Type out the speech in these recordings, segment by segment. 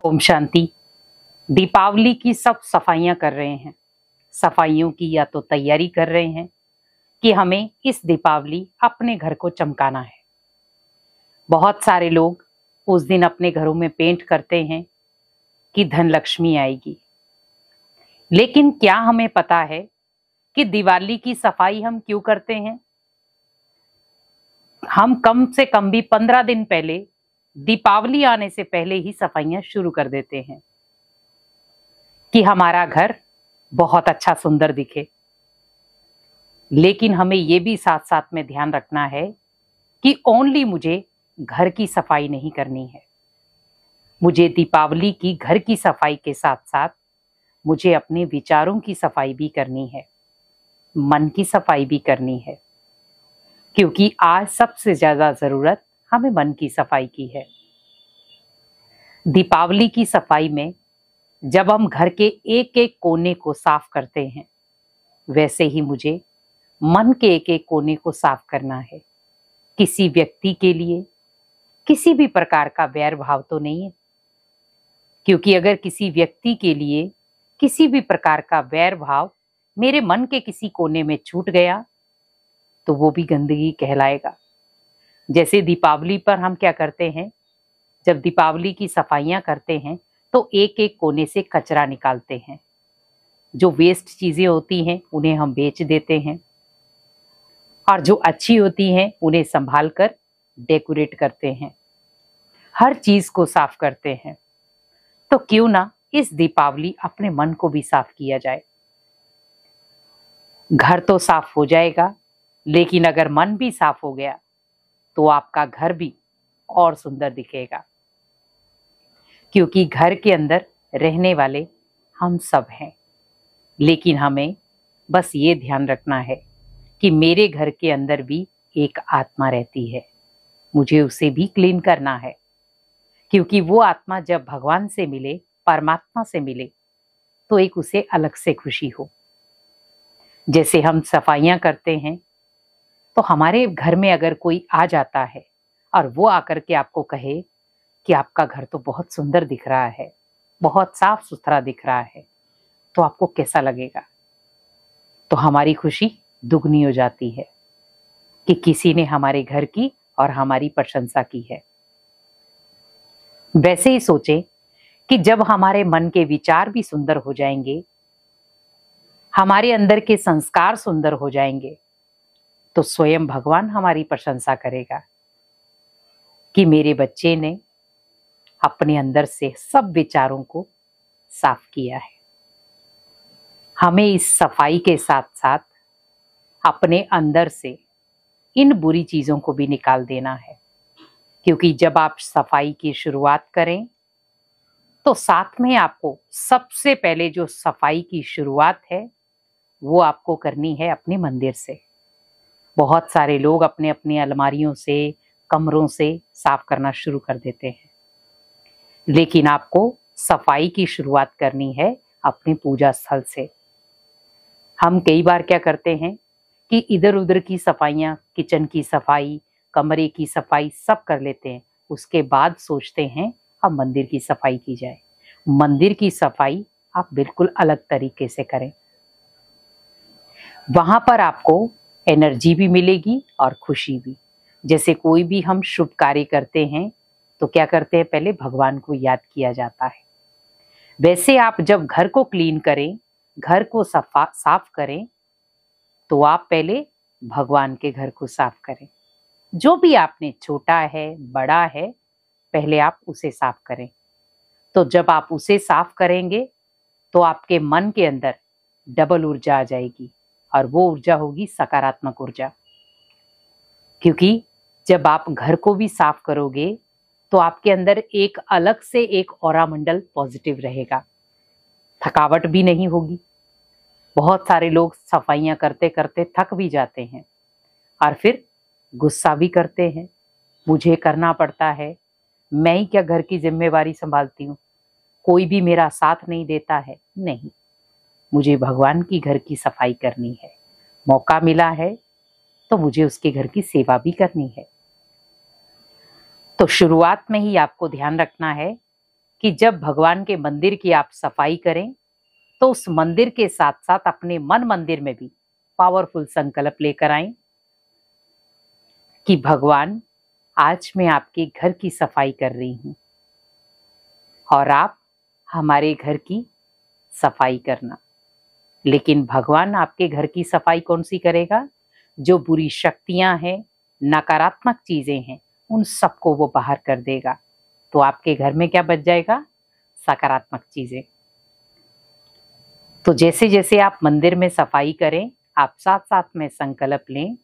ओम शांति। दीपावली की सब सफाइयां कर रहे हैं। सफाइयों की या तो तैयारी कर रहे हैं कि हमें इस दीपावली अपने घर को चमकाना है। बहुत सारे लोग उस दिन अपने घरों में पेंट करते हैं कि धन लक्ष्मी आएगी। लेकिन क्या हमें पता है कि दिवाली की सफाई हम क्यों करते हैं? हम कम से कम भी 15 दिन पहले, दीपावली आने से पहले ही सफाइयां शुरू कर देते हैं कि हमारा घर बहुत अच्छा सुंदर दिखे। लेकिन हमें यह भी साथ साथ में ध्यान रखना है कि ओनली मुझे घर की सफाई नहीं करनी है। मुझे दीपावली की घर की सफाई के साथ साथ मुझे अपने विचारों की सफाई भी करनी है, मन की सफाई भी करनी है, क्योंकि आज सबसे ज्यादा जरूरत हमें मन की सफाई की है। दीपावली की सफाई में जब हम घर के एक एक कोने को साफ करते हैं, वैसे ही मुझे मन के एक एक कोने को साफ करना है। किसी व्यक्ति के लिए किसी भी प्रकार का वैर भाव तो नहीं है, क्योंकि अगर किसी व्यक्ति के लिए किसी भी प्रकार का वैर भाव मेरे मन के किसी कोने में छूट गया तो वो भी गंदगी कहलाएगा। जैसे दीपावली पर हम क्या करते हैं, जब दीपावली की सफाइयां करते हैं तो एक एक कोने से कचरा निकालते हैं। जो वेस्ट चीजें होती हैं उन्हें हम बेच देते हैं और जो अच्छी होती हैं उन्हें संभाल कर डेकोरेट करते हैं, हर चीज को साफ करते हैं। तो क्यों ना इस दीपावली अपने मन को भी साफ किया जाए। घर तो साफ हो जाएगा, लेकिन अगर मन भी साफ हो गया तो आपका घर भी और सुंदर दिखेगा, क्योंकि घर के अंदर रहने वाले हम सब हैं। लेकिन हमें बस ये ध्यान रखना है कि मेरे घर के अंदर भी एक आत्मा रहती है, मुझे उसे भी क्लीन करना है, क्योंकि वो आत्मा जब भगवान से मिले, परमात्मा से मिले, तो एक उसे अलग से खुशी हो। जैसे हम सफाइयां करते हैं तो हमारे घर में अगर कोई आ जाता है और वो आकर के आपको कहे कि आपका घर तो बहुत सुंदर दिख रहा है, बहुत साफ सुथरा दिख रहा है, तो आपको कैसा लगेगा? तो हमारी खुशी दुगनी हो जाती है कि किसी ने हमारे घर की और हमारी प्रशंसा की है। वैसे ही सोचें कि जब हमारे मन के विचार भी सुंदर हो जाएंगे, हमारे अंदर के संस्कार सुंदर हो जाएंगे, तो स्वयं भगवान हमारी प्रशंसा करेगा कि मेरे बच्चे ने अपने अंदर से सब विचारों को साफ किया है। हमें इस सफाई के साथ साथ अपने अंदर से इन बुरी चीजों को भी निकाल देना है, क्योंकि जब आप सफाई की शुरुआत करें तो साथ में आपको सबसे पहले जो सफाई की शुरुआत है वो आपको करनी है अपने मंदिर से। बहुत सारे लोग अपने अपने अलमारियों से, कमरों से साफ करना शुरू कर देते हैं, लेकिन आपको सफाई की शुरुआत करनी है अपने पूजा स्थल से। हम कई बार क्या करते हैं कि इधर उधर की सफाइयां, किचन की सफाई, कमरे की सफाई सब कर लेते हैं, उसके बाद सोचते हैं अब मंदिर की सफाई की जाए। मंदिर की सफाई आप बिल्कुल अलग तरीके से करें, वहां पर आपको एनर्जी भी मिलेगी और खुशी भी। जैसे कोई भी हम शुभ कार्य करते हैं तो क्या करते हैं, पहले भगवान को याद किया जाता है। वैसे आप जब घर को क्लीन करें, घर को साफ करें, तो आप पहले भगवान के घर को साफ करें। जो भी आपने छोटा है, बड़ा है, पहले आप उसे साफ करें। तो जब आप उसे साफ करेंगे तो आपके मन के अंदर डबल ऊर्जा आ जाएगी, और वो ऊर्जा होगी सकारात्मक ऊर्जा। क्योंकि जब आप घर को भी साफ करोगे तो आपके अंदर एक अलग से एक ऑरा मंडल पॉजिटिव रहेगा, थकावट भी नहीं होगी। बहुत सारे लोग सफाइयां करते करते थक भी जाते हैं और फिर गुस्सा भी करते हैं, मुझे करना पड़ता है, मैं ही क्या घर की जिम्मेवारी संभालती हूँ, कोई भी मेरा साथ नहीं देता है। नहीं, मुझे भगवान की घर की सफाई करनी है, मौका मिला है तो मुझे उसके घर की सेवा भी करनी है। तो शुरुआत में ही आपको ध्यान रखना है कि जब भगवान के मंदिर की आप सफाई करें तो उस मंदिर के साथ साथ अपने मन मंदिर में भी पावरफुल संकल्प लेकर आएं कि भगवान, आज मैं आपके घर की सफाई कर रही हूं और आप हमारे घर की सफाई करना। लेकिन भगवान आपके घर की सफाई कौन सी करेगा? जो बुरी शक्तियां हैं, नकारात्मक चीजें हैं, उन सबको वो बाहर कर देगा। तो आपके घर में क्या बच जाएगा? सकारात्मक चीजें। तो जैसे जैसे आप मंदिर में सफाई करें, आप साथ साथ में संकल्प लें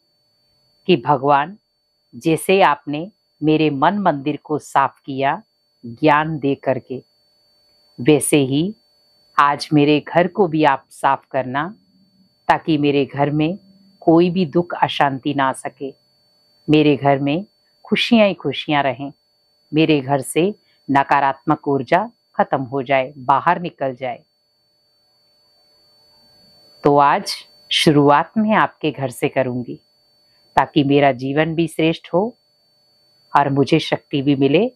कि भगवान, जैसे आपने मेरे मन मंदिर को साफ किया ज्ञान दे करके, वैसे ही आज मेरे घर को भी आप साफ करना, ताकि मेरे घर में कोई भी दुख अशांति ना आ सके। मेरे घर में खुशियां ही खुशियां रहें। मेरे घर से नकारात्मक ऊर्जा खत्म हो जाए, बाहर निकल जाए। तो आज शुरुआत में आपके घर से करूंगी, ताकि मेरा जीवन भी श्रेष्ठ हो और मुझे शक्ति भी मिले,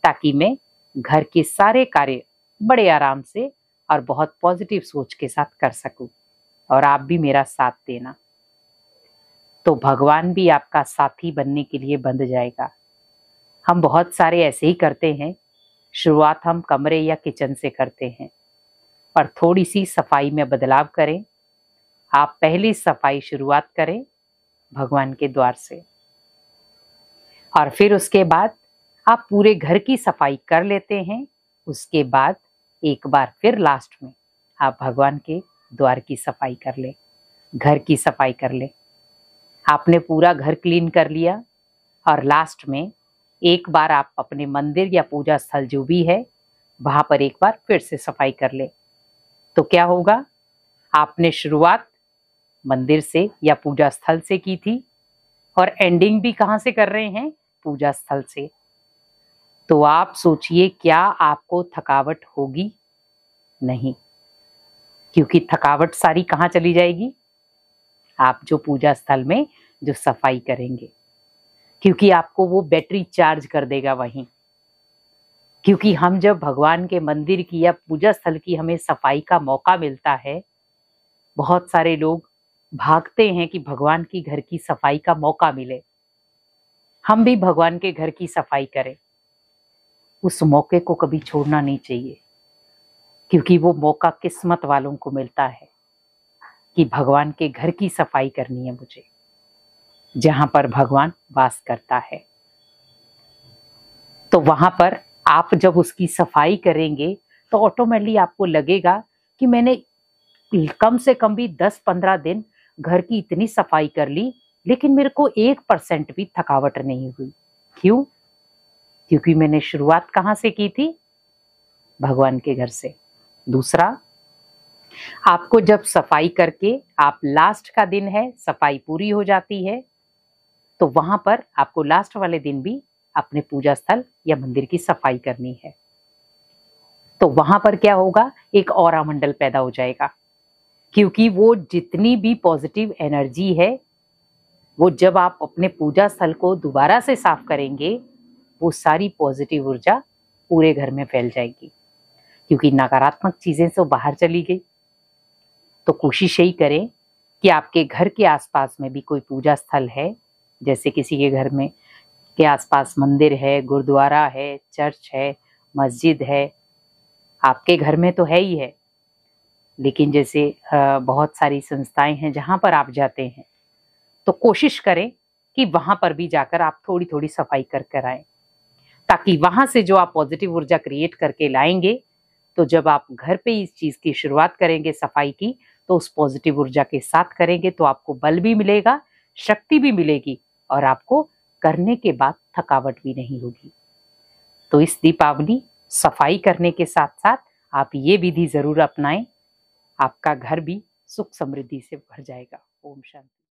ताकि मैं घर के सारे कार्य बड़े आराम से और बहुत पॉजिटिव सोच के साथ कर सकूं, और आप भी मेरा साथ देना। तो भगवान भी आपका साथी बनने के लिए बंध जाएगा। हम बहुत सारे ऐसे ही करते हैं। शुरुआत हम कमरे या किचन से करते हैं, पर थोड़ी सी सफाई में बदलाव करें। आप पहली सफाई शुरुआत करें भगवान के द्वार से, और फिर उसके बाद आप पूरे घर की सफाई कर लेते हैं। उसके बाद एक बार फिर लास्ट में आप भगवान के द्वार की सफाई कर ले, घर की सफाई कर ले। आपने पूरा घर क्लीन कर लिया, और लास्ट में एक बार आप अपने मंदिर या पूजा स्थल जो भी है वहां पर एक बार फिर से सफाई कर ले। तो क्या होगा? आपने शुरुआत मंदिर से या पूजा स्थल से की थी, और एंडिंग भी कहां से कर रहे हैं? पूजा स्थल से। तो आप सोचिए, क्या आपको थकावट होगी? नहीं, क्योंकि थकावट सारी कहां चली जाएगी? आप जो पूजा स्थल में जो सफाई करेंगे, क्योंकि आपको वो बैटरी चार्ज कर देगा वहीं। क्योंकि हम जब भगवान के मंदिर की या पूजा स्थल की हमें सफाई का मौका मिलता है, बहुत सारे लोग भागते हैं कि भगवान की घर की सफाई का मौका मिले, हम भी भगवान के घर की सफाई करें। उस मौके को कभी छोड़ना नहीं चाहिए, क्योंकि वो मौका किस्मत वालों को मिलता है कि भगवान के घर की सफाई करनी है मुझे, जहां पर भगवान वास करता है। तो वहां पर आप जब उसकी सफाई करेंगे तो ऑटोमेटिकली आपको लगेगा कि मैंने कम से कम भी 10-15 दिन घर की इतनी सफाई कर ली, लेकिन मेरे को 1% भी थकावट नहीं हुई। क्यों? क्योंकि मैंने शुरुआत कहां से की थी? भगवान के घर से। दूसरा, आपको जब सफाई करके आप लास्ट का दिन है, सफाई पूरी हो जाती है, तो वहां पर आपको लास्ट वाले दिन भी अपने पूजा स्थल या मंदिर की सफाई करनी है। तो वहां पर क्या होगा? एक ऑरा मंडल पैदा हो जाएगा, क्योंकि वो जितनी भी पॉजिटिव एनर्जी है, वो जब आप अपने पूजा स्थल को दोबारा से साफ करेंगे, वो सारी पॉजिटिव ऊर्जा पूरे घर में फैल जाएगी, क्योंकि नकारात्मक चीजें तो बाहर चली गई। तो कोशिश यही करें कि आपके घर के आसपास में भी कोई पूजा स्थल है, जैसे किसी के घर में के आसपास मंदिर है, गुरुद्वारा है, चर्च है, मस्जिद है। आपके घर में तो है ही है, लेकिन जैसे बहुत सारी संस्थाएं हैं जहां पर आप जाते हैं, तो कोशिश करें कि वहां पर भी जाकर आप थोड़ी थोड़ी सफाई कर कर आए, ताकि वहां से जो आप पॉजिटिव ऊर्जा क्रिएट करके लाएंगे, तो जब आप घर पे इस चीज की शुरुआत करेंगे सफाई की, तो उस पॉजिटिव ऊर्जा के साथ करेंगे तो आपको बल भी मिलेगा, शक्ति भी मिलेगी, और आपको करने के बाद थकावट भी नहीं होगी। तो इस दीपावली सफाई करने के साथ साथ आप ये विधि जरूर अपनाएं। आपका घर भी सुख समृद्धि से भर जाएगा। ओम शांति।